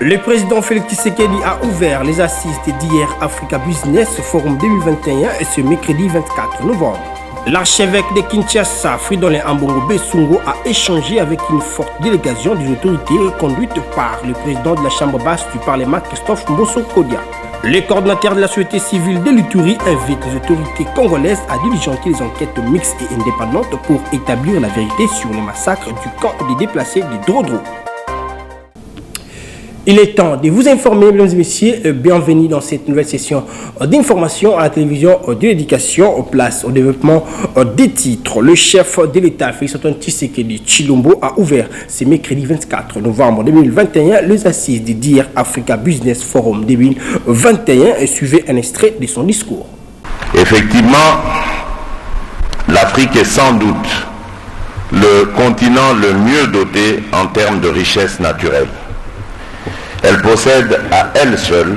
Le président Félix Tshisekedi a ouvert les assises d'hier Africa Business Forum 2021 et ce mercredi 24 novembre. L'archevêque de Kinshasa, Fridolin Ambongo Besungo, a échangé avec une forte délégation des autorités conduite par le président de la Chambre basse du Parlement, Christophe Mbosso Kodia. Le coordinateur de la société civile de l'Ituri invite les autorités congolaises à diligenter les enquêtes mixtes et indépendantes pour établir la vérité sur les massacres du camp des déplacés de Drodro. Il est temps de vous informer, mesdames et messieurs, bienvenue dans cette nouvelle session d'information à la télévision de l'éducation, place au développement des titres. Le chef de l'État, Félix-Antoine Tshisekedi Tshilombo, a ouvert ce mercredi 24 novembre 2021 les assises de Dear Africa Business Forum 2021 et suivez un extrait de son discours. Effectivement, l'Afrique est sans doute le continent le mieux doté en termes de richesses naturelles. Elle possède à elle seule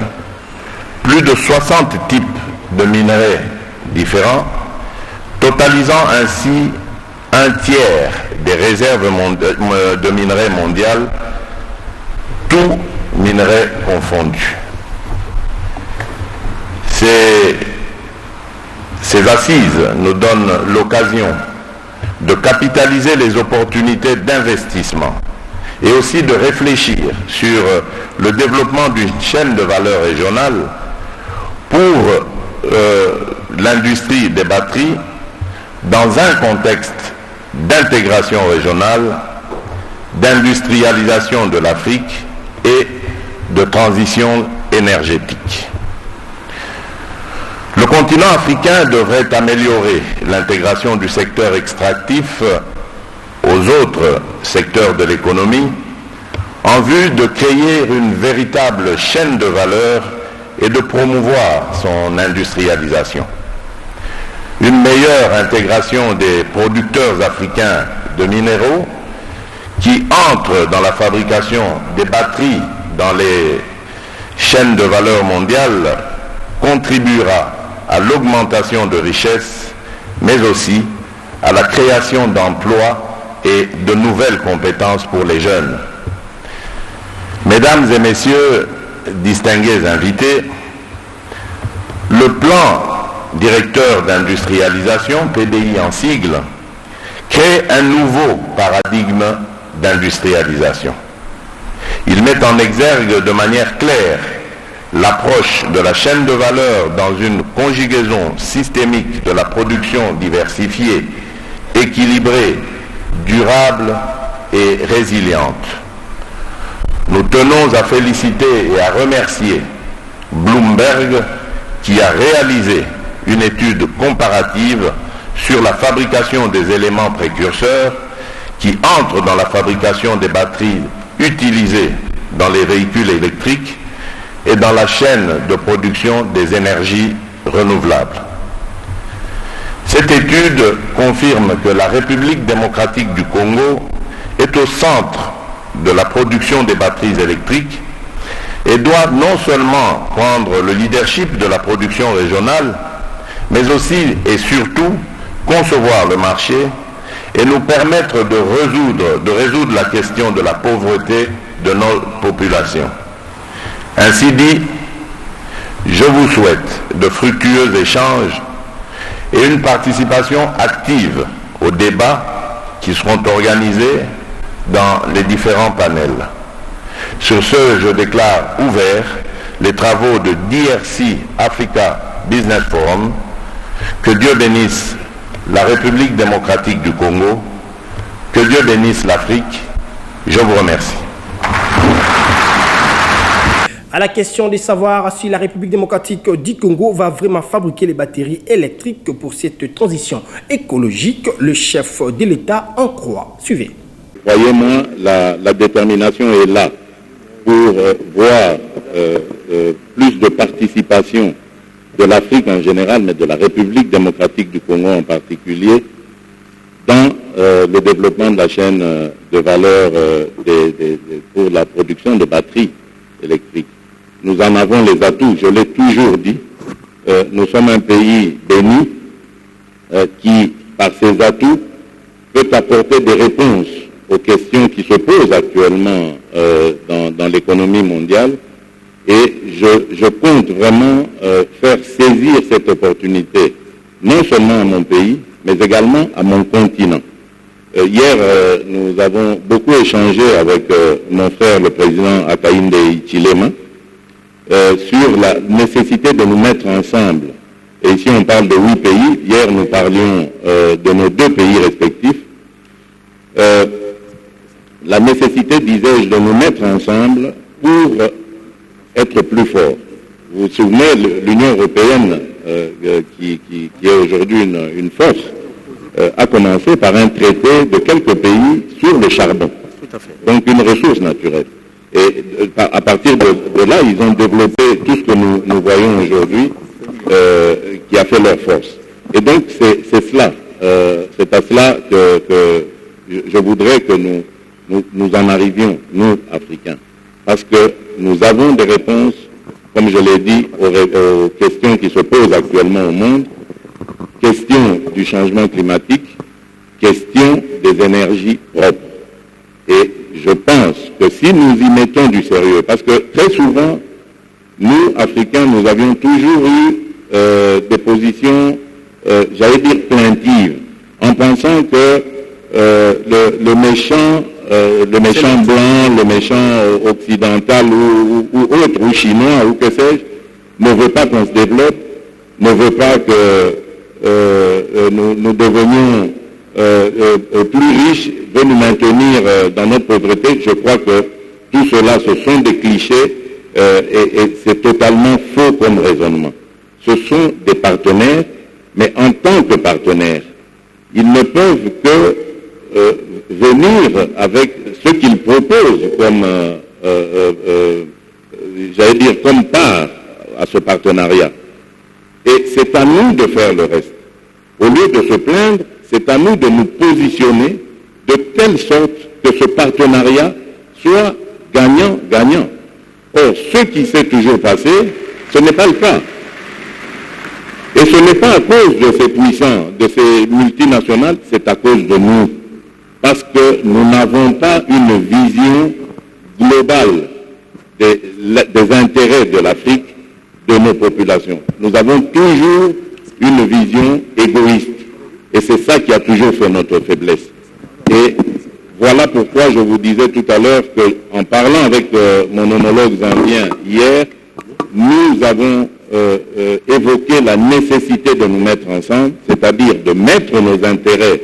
plus de 60 types de minerais différents, totalisant ainsi un tiers des réserves de minerais mondiales, tous minerais confondus. Ces assises nous donnent l'occasion de capitaliser les opportunités d'investissement et aussi de réfléchir sur le développement d'une chaîne de valeur régionale pour l'industrie des batteries dans un contexte d'intégration régionale, d'industrialisation de l'Afrique et de transition énergétique. Le continent africain devrait améliorer l'intégration du secteur extractif aux autres secteurs de l'économie en vue de créer une véritable chaîne de valeur et de promouvoir son industrialisation. Une meilleure intégration des producteurs africains de minéraux qui entrent dans la fabrication des batteries dans les chaînes de valeur mondiales contribuera à l'augmentation de richesses, mais aussi à la création d'emplois et de nouvelles compétences pour les jeunes. Mesdames et messieurs, distingués invités, le plan directeur d'industrialisation, PDI en sigle, crée un nouveau paradigme d'industrialisation. Il met en exergue de manière claire l'approche de la chaîne de valeur dans une conjugaison systémique de la production diversifiée, équilibrée, durable et résiliente. Nous tenons à féliciter et à remercier Bloomberg qui a réalisé une étude comparative sur la fabrication des éléments précurseurs qui entrent dans la fabrication des batteries utilisées dans les véhicules électriques et dans la chaîne de production des énergies renouvelables. Cette étude confirme que la République démocratique du Congo est au centre de la production des batteries électriques et doit non seulement prendre le leadership de la production régionale, mais aussi et surtout concevoir le marché et nous permettre de résoudre la question de la pauvreté de nos populations. Ainsi dit, je vous souhaite de fructueux échanges et une participation active aux débats qui seront organisés dans les différents panels. Sur ce, je déclare ouverts les travaux de DRC Africa Business Forum. Que Dieu bénisse la République démocratique du Congo, que Dieu bénisse l'Afrique. Je vous remercie. À la question de savoir si la République démocratique du Congo va vraiment fabriquer les batteries électriques pour cette transition écologique, le chef de l'État en croit. Suivez. Croyez-moi, la détermination est là pour voir plus de participation de l'Afrique en général, mais de la République démocratique du Congo en particulier, dans le développement de la chaîne de valeur pour la production de batteries électriques. Nous en avons les atouts, je l'ai toujours dit. Nous sommes un pays béni qui, par ses atouts, peut apporter des réponses aux questions qui se posent actuellement dans dans l'économie mondiale. Et je compte vraiment faire saisir cette opportunité, non seulement à mon pays, mais également à mon continent. Hier, nous avons beaucoup échangé avec mon frère, le président Hakainde Hichilema, sur la nécessité de nous mettre ensemble. Et ici, on parle de 8 pays. Hier, nous parlions de nos 2 pays respectifs. La nécessité, disais-je, de nous mettre ensemble pour être plus forts. Vous vous souvenez, l'Union européenne, qui est aujourd'hui une force, a commencé par un traité de quelques pays sur le charbon. Tout à fait. Donc une ressource naturelle. Et à partir de là, ils ont développé tout ce que nous voyons aujourd'hui, qui a fait leur force. Et donc c'est cela, c'est à cela que je voudrais que nous en arrivions, nous, Africains. Parce que nous avons des réponses, comme je l'ai dit, aux questions qui se posent actuellement au monde, question du changement climatique, question des énergies propres. Et je pense que si nous y mettons du sérieux, parce que très souvent, nous, Africains, nous avions toujours eu des positions, j'allais dire plaintives, en pensant que le méchant blanc, le méchant occidental ou autre, ou chinois, ou que sais-je, ne veut pas qu'on se développe, ne veut pas que nous devenions plus riches, veut nous maintenir dans notre pauvreté. Je crois que tout cela, ce sont des clichés et c'est totalement faux comme raisonnement. Ce sont des partenaires, mais en tant que partenaires, ils ne peuvent que venir avec ce qu'ils proposent comme, j'allais dire, comme part à ce partenariat. Et c'est à nous de faire le reste. Au lieu de se plaindre, c'est à nous de nous positionner de telle sorte que ce partenariat soit gagnant-gagnant. Or, ce qui s'est toujours passé, ce n'est pas le cas. Et ce n'est pas à cause de ces puissants, de ces multinationales, c'est à cause de nous. Parce que nous n'avons pas une vision globale des intérêts de l'Afrique, de nos populations. Nous avons toujours une vision égoïste. Et c'est ça qui a toujours fait notre faiblesse. Et voilà pourquoi je vous disais tout à l'heure qu'en parlant avec mon homologue zambien hier, nous avons évoqué la nécessité de nous mettre ensemble, c'est-à-dire de mettre nos intérêts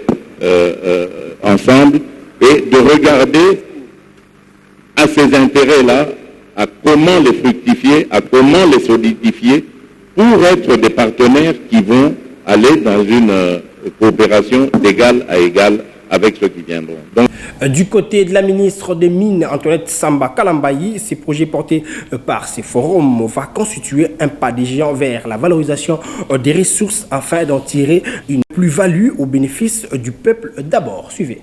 ensemble et de regarder à ces intérêts-là, à comment les fructifier, à comment les solidifier pour être des partenaires qui vont aller dans une coopération d'égal à égal avec ceux qui viendront. Donc, du côté de la ministre des Mines, Antoinette Samba Kalambayi, ces projets portés par ces forums vont constituer un pas des géants vers la valorisation des ressources afin d'en tirer une plus-value au bénéfice du peuple d'abord. Suivez.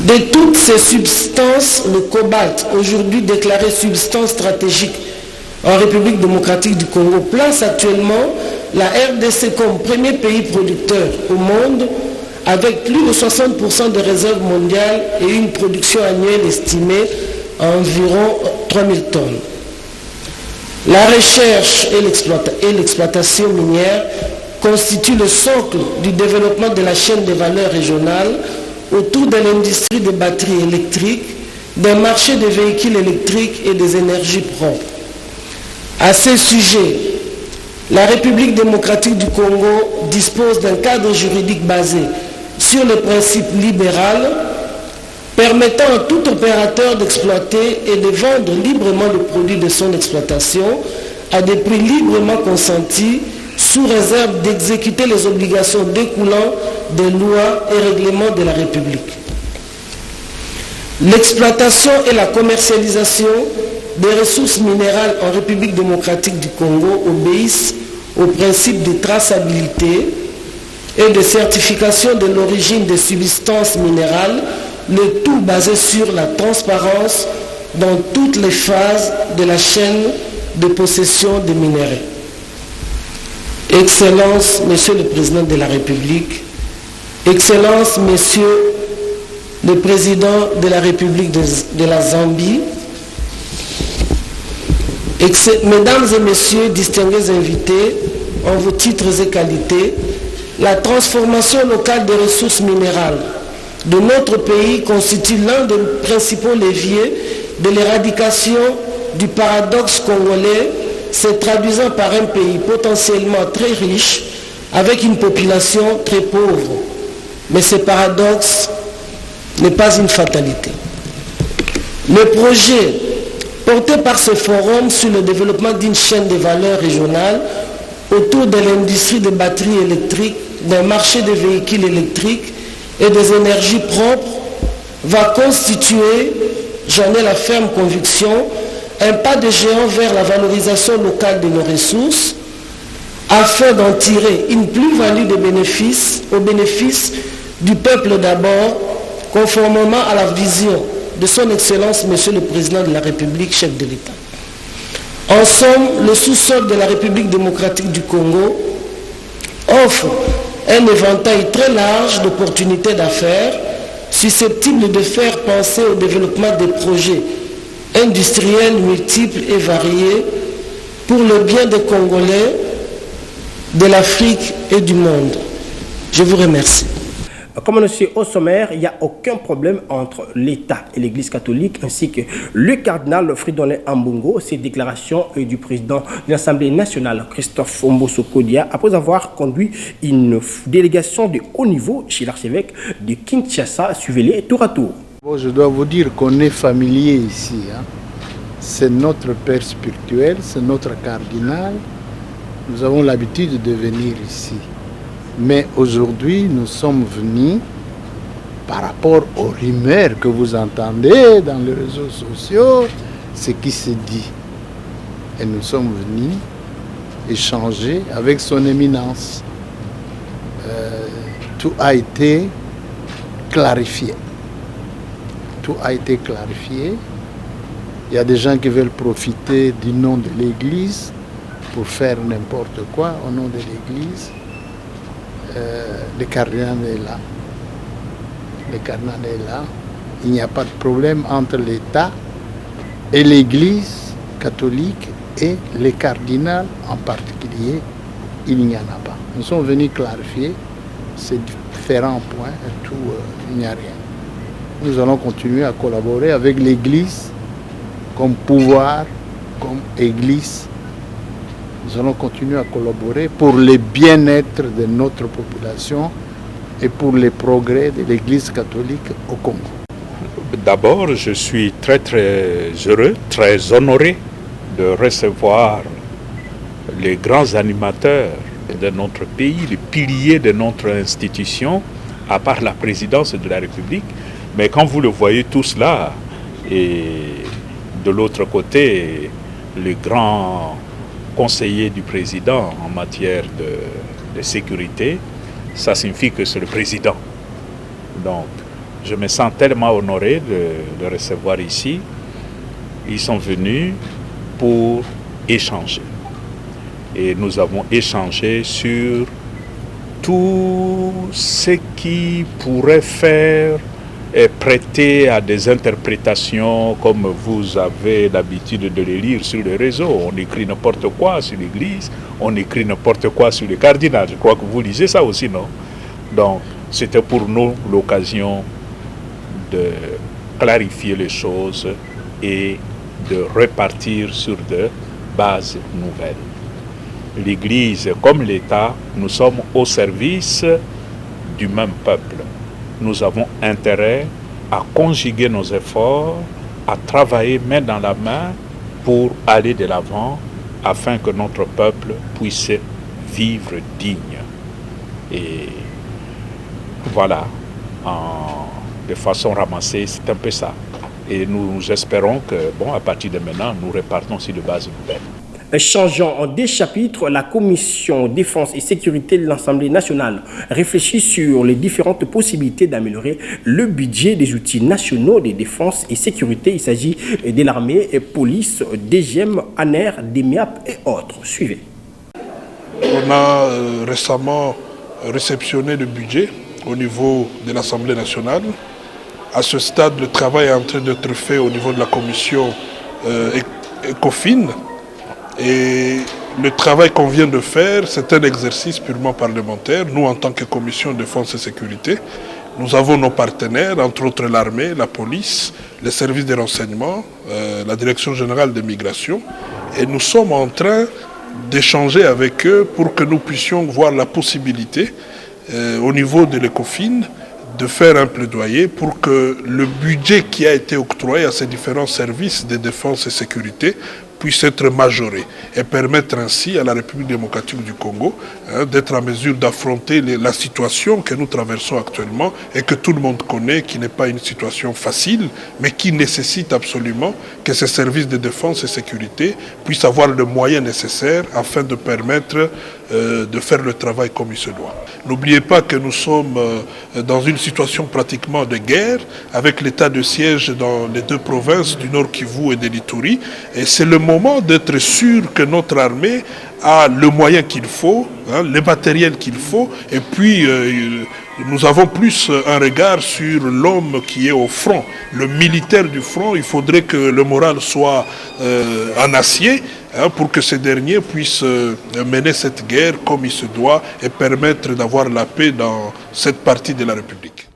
De toutes ces substances, le cobalt, aujourd'hui déclaré substance stratégique en République démocratique du Congo, place actuellement la RDC comme premier pays producteur au monde avec plus de 60% de réserves mondiales et une production annuelle estimée à environ 3000 tonnes. La recherche et l'exploitation minière constituent le socle du développement de la chaîne de valeur régionale autour de l'industrie des batteries électriques, d'un marché des véhicules électriques et des énergies propres. À ce sujet, la République démocratique du Congo dispose d'un cadre juridique basé sur le principe libéral permettant à tout opérateur d'exploiter et de vendre librement le produit de son exploitation à des prix librement consentis sous réserve d'exécuter les obligations découlant des lois et règlements de la République. L'exploitation et la commercialisation des ressources minérales en République démocratique du Congo obéissent au principe de traçabilité et de certification de l'origine des substances minérales, le tout basé sur la transparence dans toutes les phases de la chaîne de possession des minéraux. Excellence, Monsieur le Président de la République, Excellence, Monsieur le Président de la République de la Zambie, Mesdames et messieurs, distingués invités, en vos titres et qualités, la transformation locale des ressources minérales de notre pays constitue l'un des principaux leviers de l'éradication du paradoxe congolais, se traduisant par un pays potentiellement très riche avec une population très pauvre. Mais ce paradoxe n'est pas une fatalité. Le projet porté par ce forum sur le développement d'une chaîne de valeur régionale autour de l'industrie des batteries électriques, d'un marché des véhicules électriques et des énergies propres va constituer, j'en ai la ferme conviction, un pas de géant vers la valorisation locale de nos ressources afin d'en tirer une plus-value de bénéfices au bénéfice du peuple d'abord, conformément à la vision de son Excellence, Monsieur le Président de la République, chef de l'État. En somme, le sous-sol de la République démocratique du Congo offre un éventail très large d'opportunités d'affaires susceptibles de faire penser au développement des projets industriels multiples et variés pour le bien des Congolais, de l'Afrique et du monde. Je vous remercie. Comme annoncé au sommaire, il n'y a aucun problème entre l'État et l'Église catholique, ainsi que le cardinal Fridolin Ambongo. Ces déclarations du président de l'Assemblée nationale, Christophe Mbosso Kodia, après avoir conduit une délégation de haut niveau chez l'archevêque de Kinshasa. Suivez-les tour à tour. Bon, je dois vous dire qu'on est familier ici. C'est notre père spirituel, c'est notre cardinal. Nous avons l'habitude de venir ici. Mais aujourd'hui, nous sommes venus par rapport aux rumeurs que vous entendez dans les réseaux sociaux, ce qui se dit. Et nous sommes venus échanger avec son éminence. Tout a été clarifié. Tout a été clarifié. Il y a des gens qui veulent profiter du nom de l'Église pour faire n'importe quoi au nom de l'Église. Le cardinal est là. Le cardinal est là. Il n'y a pas de problème entre l'État et l'Église catholique et les cardinals en particulier. Il n'y en a pas. Nous sommes venus clarifier ces différents points et tout, il n'y a rien. Nous allons continuer à collaborer avec l'Église comme pouvoir, comme Église. Nous allons continuer à collaborer pour le bien-être de notre population et pour les progrès de l'Église catholique au Congo. D'abord, je suis très heureux, très honoré de recevoir les grands animateurs de notre pays, les piliers de notre institution, à part la présidence de la République. Mais quand vous le voyez tous là, et de l'autre côté, les grands conseiller du président en matière de sécurité, ça signifie que c'est le président. Donc, je me sens tellement honoré de recevoir ici. Ils sont venus pour échanger. Et nous avons échangé sur tout ce qui pourrait faire et prêter à des interprétations comme vous avez l'habitude de les lire sur les réseaux. On écrit n'importe quoi sur l'Église, on écrit n'importe quoi sur les cardinals. Je crois que vous lisez ça aussi, non? Donc, c'était pour nous l'occasion de clarifier les choses et de repartir sur de bases nouvelles. L'Église comme l'État, nous sommes au service du même peuple. Nous avons intérêt à conjuguer nos efforts, à travailler main dans la main pour aller de l'avant afin que notre peuple puisse vivre digne. Et voilà, de façon ramassée, c'est un peu ça. Et nous espérons que, à partir de maintenant, nous repartons sur de bases nouvelles. Changeant en deux chapitres, la Commission défense et sécurité de l'Assemblée nationale réfléchit sur les différentes possibilités d'améliorer le budget des outils nationaux de défense et sécurité. Il s'agit de l'armée, police, DGM, ANER, DEMIAP et autres. Suivez. On a récemment réceptionné le budget au niveau de l'Assemblée nationale. À ce stade, le travail est en train d'être fait au niveau de la commission ECOFIN. Et le travail qu'on vient de faire, c'est un exercice purement parlementaire. Nous, en tant que commission de défense et sécurité, nous avons nos partenaires, entre autres l'armée, la police, les services de renseignement, la direction générale des migrations. Et nous sommes en train d'échanger avec eux pour que nous puissions voir la possibilité, au niveau de l'ECOFIN, de faire un plaidoyer pour que le budget qui a été octroyé à ces différents services de défense et sécurité puisse être majoré et permettre ainsi à la République démocratique du Congo d'être en mesure d'affronter la situation que nous traversons actuellement et que tout le monde connaît, qui n'est pas une situation facile, mais qui nécessite absolument que ces services de défense et sécurité puissent avoir le moyen nécessaire afin de permettre de faire le travail comme il se doit. N'oubliez pas que nous sommes dans une situation pratiquement de guerre, avec l'état de siège dans les deux provinces du Nord Kivu et de l'Ituri, et c'est le moment d'être sûr que notre armée a le moyen qu'il faut, le matériel qu'il faut, et puis nous avons plus un regard sur l'homme qui est au front, le militaire du front. Il faudrait que le moral soit en acier pour que ces derniers puissent mener cette guerre comme il se doit et permettre d'avoir la paix dans cette partie de la République.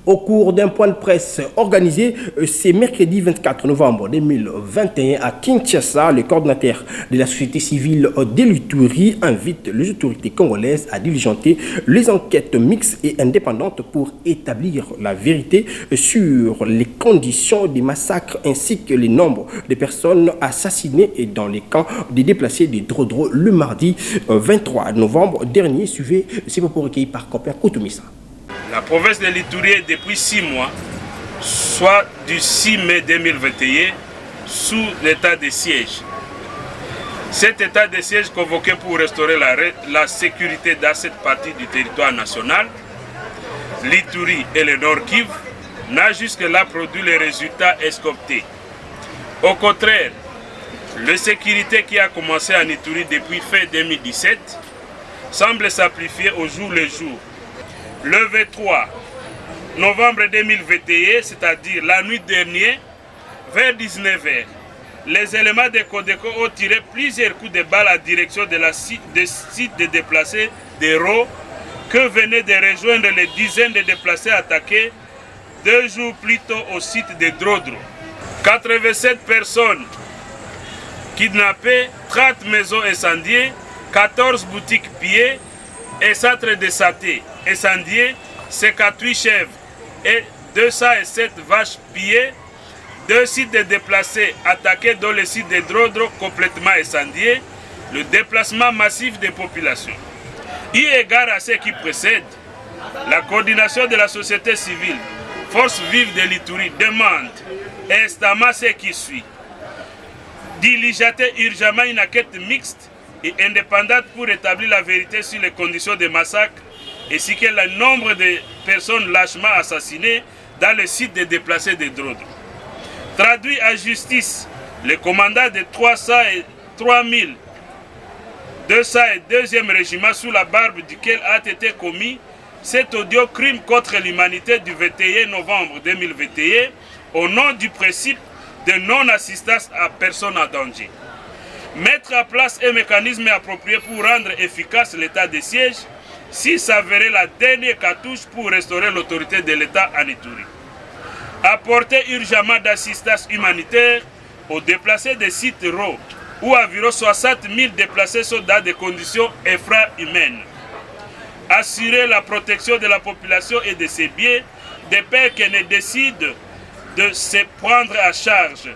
Au cours d'un point de presse organisé ce mercredi 24 novembre 2021 à Kinshasa, le coordinateur de la société civile de l'Ituri invite les autorités congolaises à diligenter les enquêtes mixtes et indépendantes pour établir la vérité sur les conditions des massacres ainsi que les nombres de personnes assassinées dans les camps des déplacés de Drodro le mardi 23 novembre dernier. Suivez ces propos recueillis par Copia Koutoumissa. La province de l'Ituri est depuis 6 mois, soit du 6 mai 2021, sous l'état de siège. Cet état de siège convoqué pour restaurer la sécurité dans cette partie du territoire national, l'Ituri et le Nord Kivu, n'a jusque-là produit les résultats escomptés. Au contraire, l'insécurité qui a commencé en Ituri depuis fin 2017 semble s'amplifier au jour le jour. Le 23 novembre 2021, c'est-à-dire la nuit dernière, vers 19h, les éléments de Codeco ont tiré plusieurs coups de balle à direction de site de déplacés de Ro que venaient de rejoindre les dizaines de déplacés attaqués 2 jours plus tôt au site de Drodro. 87 personnes kidnappées, 30 maisons incendiées, 14 boutiques pillées et centres de santé incendiés, 58 chèvres et 207 vaches pillées, 2 sites de déplacés attaqués dont le site de Drodro complètement incendié, le déplacement massif des populations. Eu égard à ce qui précède, la coordination de la société civile, Force vive de l'Ituri, demande instamment ce qui suit. Diligenter urgemment une enquête mixte et indépendante pour établir la vérité sur les conditions de massacre ainsi que le nombre de personnes lâchement assassinées dans le site de déplacés de Drodro. Traduit en justice, le commandant de 3202e régiment sous la barbe duquel a été commis cet odieux crime contre l'humanité du 21 novembre 2021 au nom du principe de non-assistance à personne en danger. Mettre en place un mécanisme approprié pour rendre efficace l'état de siège s'il s'avérait la dernière cartouche pour restaurer l'autorité de l'État en Ituri. Apporter urgemment d'assistance humanitaire aux déplacés des sites RO où environ 60 000 déplacés sont dans des conditions infrahumaines. Assurer la protection de la population et de ses biens, de peur qu'elle ne décide de se prendre à charge.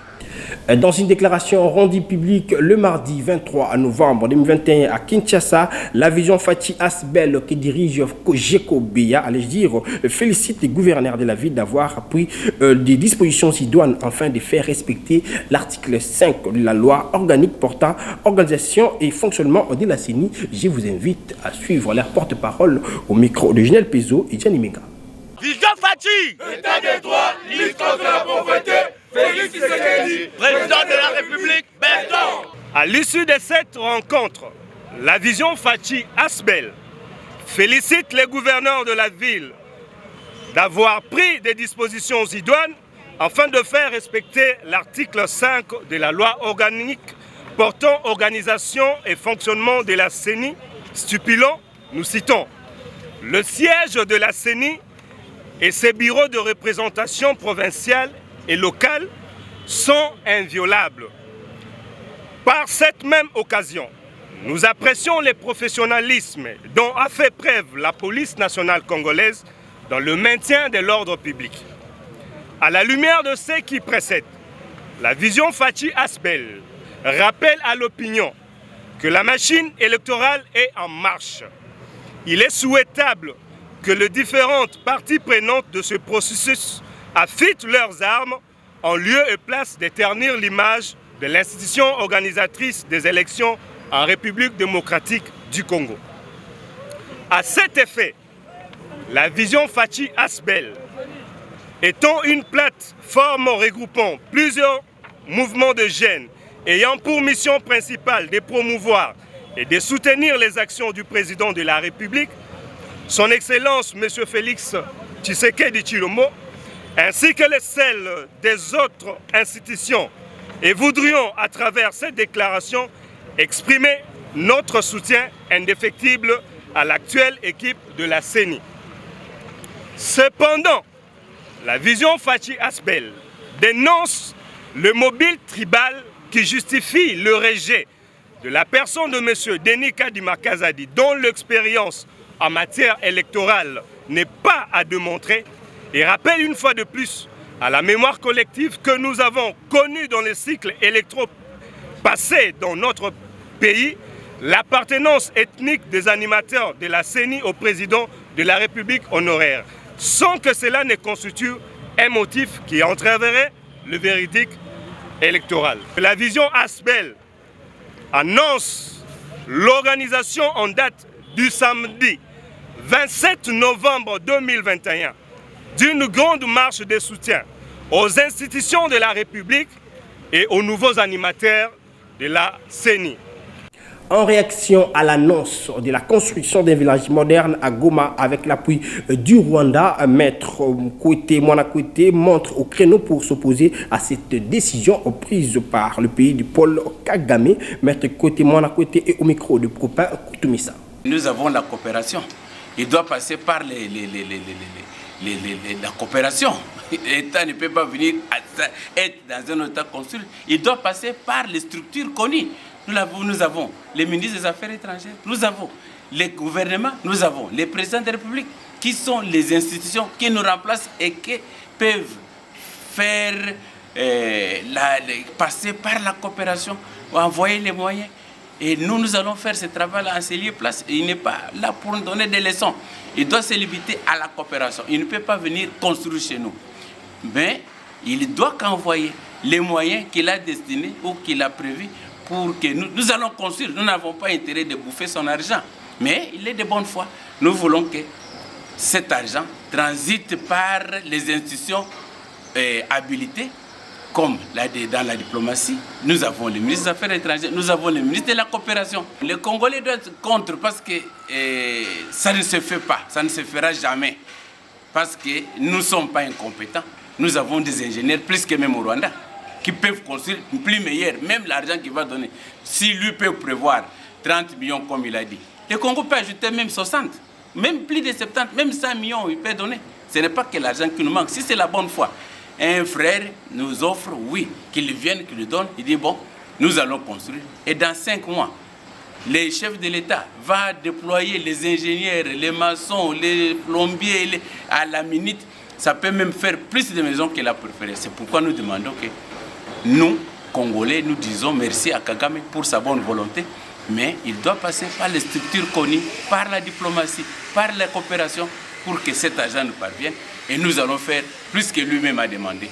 Dans une déclaration rendue publique le mardi 23 novembre 2021 à Kinshasa, la vision Fatih Asbel qui dirige Kojeko Beya, allais-je dire, félicite les gouverneurs de la ville d'avoir pris des dispositions idoines afin de faire respecter l'article 5 de la loi organique portant organisation et fonctionnement de la CENI. Je vous invite à suivre leur porte-parole au micro de Genel Pezo et Gianni Menga. Vision Fatih, État des droits, lutte contre la pauvreté, Félix Tshisekedi, président de la République, Berton. À l'issue de cette rencontre, la vision Fatih Asbel félicite les gouverneurs de la ville d'avoir pris des dispositions idoines afin de faire respecter l'article 5 de la loi organique portant organisation et fonctionnement de la CENI, stipulant, nous citons, le siège de la CENI et ses bureaux de représentation provinciale et locale sont inviolables. Par cette même occasion, nous apprécions le professionnalisme dont a fait preuve la police nationale congolaise dans le maintien de l'ordre public. À la lumière de ce qui précède, la vision Fachi Asbel rappelle à l'opinion que la machine électorale est en marche. Il est souhaitable que les différentes parties prenantes de ce processus affûtent leurs armes en lieu et place de ternir l'image de l'institution organisatrice des élections en République démocratique du Congo. À cet effet, la vision Fachi Asbel, étant une plateforme regroupant plusieurs mouvements de jeunes ayant pour mission principale de promouvoir et de soutenir les actions du président de la République, son Excellence M. Félix Tshisekedi Tshilombo, ainsi que celles des autres institutions, et voudrions, à travers cette déclaration, exprimer notre soutien indéfectible à l'actuelle équipe de la CENI. Cependant, la vision Fachi Asbel dénonce le mobile tribal qui justifie le rejet de la personne de M. Denis Kadima Kazadi, dont l'expérience en matière électorale n'est pas à démontrer, et rappelle une fois de plus à la mémoire collective que nous avons connu dans les cycles électoraux passés dans notre pays l'appartenance ethnique des animateurs de la CENI au président de la République honoraire, sans que cela ne constitue un motif qui entraverait le véridique électoral. La vision Asbel annonce l'organisation en date du samedi 27 novembre 2021 d'une grande marche de soutien aux institutions de la République et aux nouveaux animateurs de la CENI. En réaction à l'annonce de la construction d'un village moderne à Goma avec l'appui du Rwanda, Maître Mwana Kwete montre au créneau pour s'opposer à cette décision prise par le pays du Paul Kagame. Maître Mwana Kwete est au micro de Propin Koutoumissa. Nous avons la coopération. Il doit passer par la coopération. L'État ne peut pas venir être dans un État consul. Il doit passer par les structures connues. Nous avons les ministres des Affaires étrangères, nous avons les gouvernements, nous avons les présidents de la République, qui sont les institutions qui nous remplacent et qui peuvent faire passer par la coopération, envoyer les moyens. Et nous allons faire ce travail en ces lieux places. Il n'est pas là pour nous donner des leçons. Il doit se limiter à la coopération. Il ne peut pas venir construire chez nous. Mais il doit qu'envoyer les moyens qu'il a destinés ou qu'il a prévus pour que nous allons construire. Nous n'avons pas intérêt de bouffer son argent. Mais il est de bonne foi. Nous voulons que cet argent transite par les institutions habilitées, comme dans la diplomatie. Nous avons le ministre des Affaires étrangères, nous avons le ministre de la Coopération. Les Congolais doivent être contre parce que ça ne se fait pas, ça ne se fera jamais. Parce que nous ne sommes pas incompétents. Nous avons des ingénieurs, plus que même au Rwanda, qui peuvent construire plus meilleur, même l'argent qu'il va donner. Si lui peut prévoir 30 millions comme il a dit, le Congo peut ajouter même 60, même plus de 70, même 100 millions il peut donner. Ce n'est pas que l'argent qui nous manque, si c'est la bonne foi. Un frère nous offre, oui, qu'il vienne, qu'il lui donne, il dit bon, nous allons construire. Et dans 5 mois, les chefs de l'État vont déployer les ingénieurs, les maçons, les plombiers, à la minute. Ça peut même faire plus de maisons qu'il a préféré. C'est pourquoi nous demandons que nous, Congolais, nous disons merci à Kagame pour sa bonne volonté, mais il doit passer par les structures connues, par la diplomatie, par la coopération, pour que cet argent nous parvienne. Et nous allons faire plus que lui-même a demandé.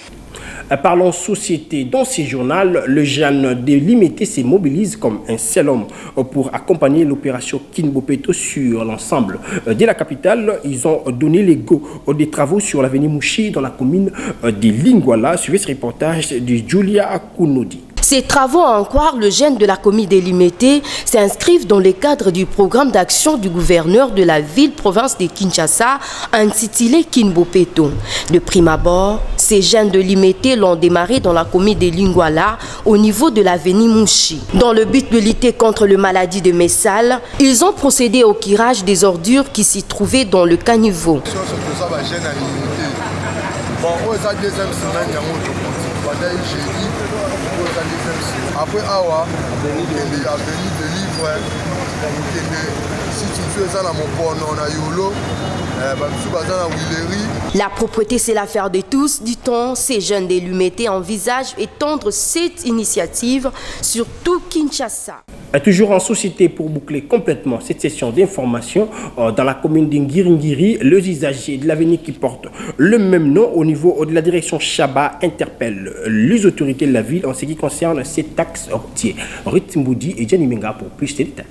Parlons société. Dans ce journal, le jeune de Limité se mobilise comme un seul homme pour accompagner l'opération Kinbopeto sur l'ensemble de la capitale. Ils ont donné les go des travaux sur l'avenue Mouchi dans la commune de Lingwala. Suivez ce reportage de Julia Kounoudi. Ces travaux, à en croire le jeune de la commune de Limité, s'inscrivent dans le cadre du programme d'action du gouverneur de la ville-province de Kinshasa, intitulé Kinbopeto. De prime abord, Ces jeunes de l'Imété l'ont démarré dans la commune de Lingwala, au niveau de l'avenue Mouchi. Dans le but de lutter contre la maladie de Messal, ils ont procédé au curage des ordures qui s'y trouvaient dans le caniveau. Après awa avenue de livre si tu fais ça dans mon port on a yolo la propreté, c'est l'affaire de tous, dit-on. Ces jeunes de l'Imété envisagent étendre cette initiative sur tout Kinshasa. Toujours en société pour boucler complètement cette session d'information dans la commune d'Ngiringiri, les usagers de l'avenue qui porte le même nom au niveau de la direction Chaba interpellent les autorités de la ville en ce qui concerne ces taxes routières. Ritmoudi et Gianni Menga pour plus de détails.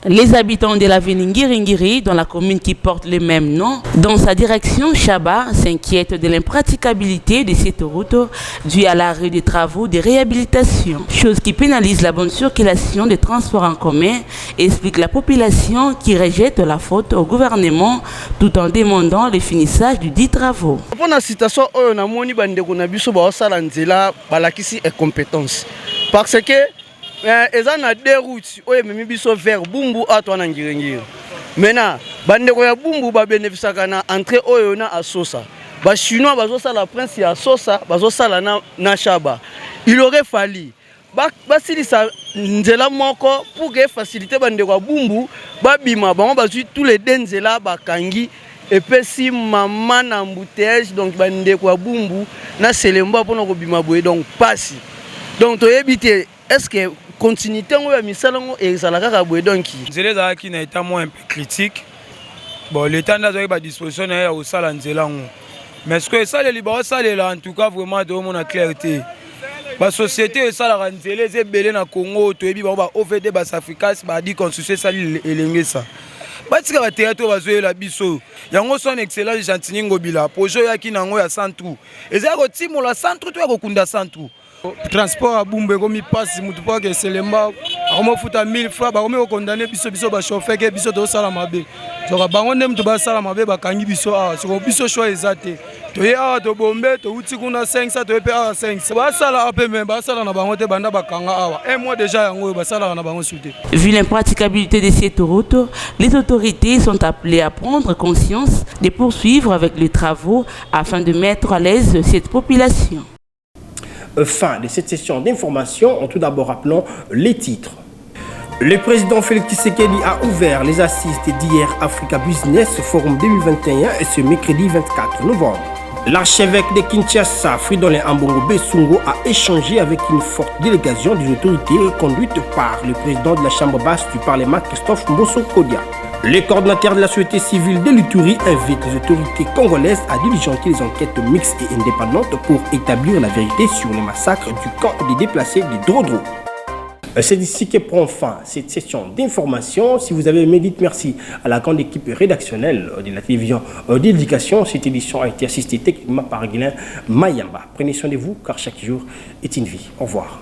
Les habitants de l'avenue Ngiringiri, dans la commune qui porte le même nom, dans sa direction, Chaba s'inquiète de l'impraticabilité de cette route due à l'arrêt des travaux de réhabilitation, chose qui pénalise la bonne circulation des transports en commun, explique la population qui rejette la faute au gouvernement tout en demandant le finissage du dit travaux. Pour la situation, on a moni bande qu'on a vu sur la balakisi et compétence parce que eza na deux routes oyo memi biso vers Bumbu atwa na Ngiringiri. Maintenant bandeko ya Bumbu ba bénéficiaka na entrée oyo na Asosa. Ba chinois bazo sala prince ya Asosa bazo sala na Chaba. Il aurait fallu basilisa nzela moko pour que faciliter bandeko ya Bumbu ba bima bango bazui tous les denzela bakangi et puis si maman na embouteillage donc bandeko ya Bumbu na selemba pona ko bima boye donc passe. Donc to éviter est-ce que continuité ou misalango et salaka boye donc nzela qui na état moins un peu critique bon l'état n'a pas disposition na au sala nzelango mais ce que ça les libéraux ça les là en tout cas vraiment de mon clarté ba société ça la nzela c'est belé na Congo to ebi ba OVD ba Africains ba dit constituer ça elenge ça ba tika ba théâtre ba zoé la biso yango son excellence Gentini Ngobila projet ya kinango ya centre ezaka ko timola centre to ya ko kunda centre transport à Bumbu comme il passe mutu pas que c'est lemba on futa 1000 francs ba on condamner biso ba chauffeur que biso to sala mabe donc bango nem to ba sala mabe ba kangi biso a so biso choix exact to ya to bombe to uti kuna 500 to pe a 5 ba sala ape même ba sala na bango te banda ba kanga awa un mois déjà yango ba sala na bango souté. Vu l'impraticabilité de cette route, les autorités sont appelées à prendre conscience de poursuivre avec les travaux afin de mettre à l'aise cette population. Fin de cette session d'information, tout d'abord rappelons les titres. Le président Félix Tshisekedi a ouvert les assises d'hier Africa Business Forum 2021 et ce mercredi 24 novembre. L'archevêque de Kinshasa, Fridolin Ambongo Besungo, a échangé avec une forte délégation des autorités conduite par le président de la Chambre basse du Parlement, Christophe Mbosso Kodia. Le coordinateur de la société civile de l'Ituri invite les autorités congolaises à diligenter les enquêtes mixtes et indépendantes pour établir la vérité sur les massacres du camp des déplacés de Drodro. C'est ici que prend fin cette session d'information. Si vous avez aimé, dites merci à la grande équipe rédactionnelle de la télévision d'éducation. Cette édition a été assistée techniquement par Guilain Mayamba. Prenez soin de vous car chaque jour est une vie. Au revoir.